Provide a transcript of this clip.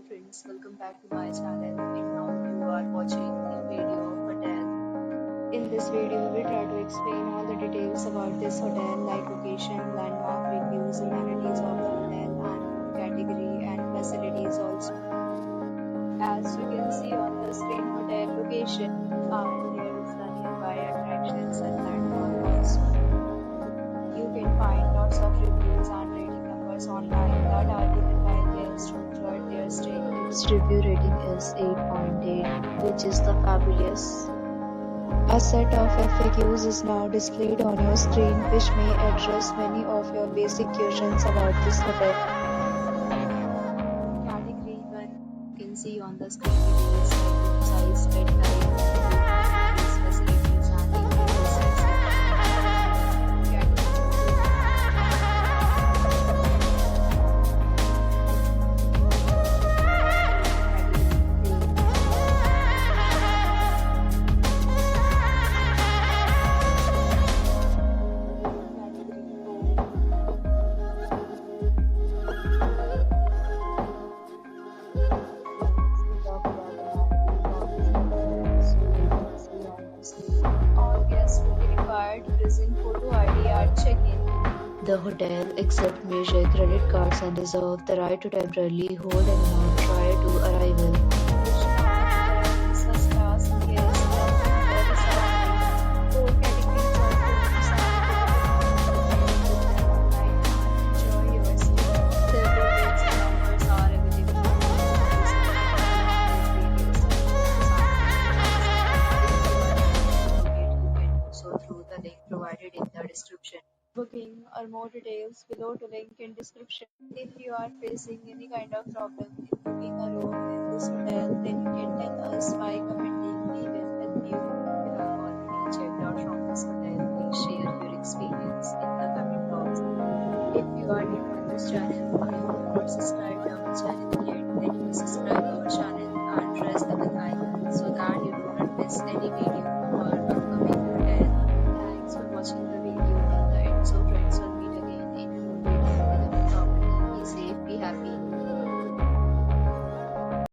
friends, welcome back to my channel, and now you are watching the video of hotel. In this video, we try to explain all the details about this hotel like location, landmark reviews, amenities of the hotel, and room category and facilities also. As you can see on the screen, hotel location, and there is the nearby attractions and landmark also. You can find lots of reviews and rating numbers online that are given by guests who enjoyed their stay. Its review rating is 8.8, which is the fabulous. A set of FAQs is now displayed on your screen, which may address many of your basic questions about this hotel. Category 1, you can see on the screen details like room size, bed type, amenities, facilities, and details, etc. Present photo ID at check-in. The hotel accepts major credit cards and reserves the right to temporarily hold an amount prior to arrival. First class guests four categories of rooms enjoy your stay. Several rates and numbers are available. So through the link provided in the description. Booking or more details below to link in description. If you are facing any kind of problem in booking a room in this hotel, then you can tell us by commenting.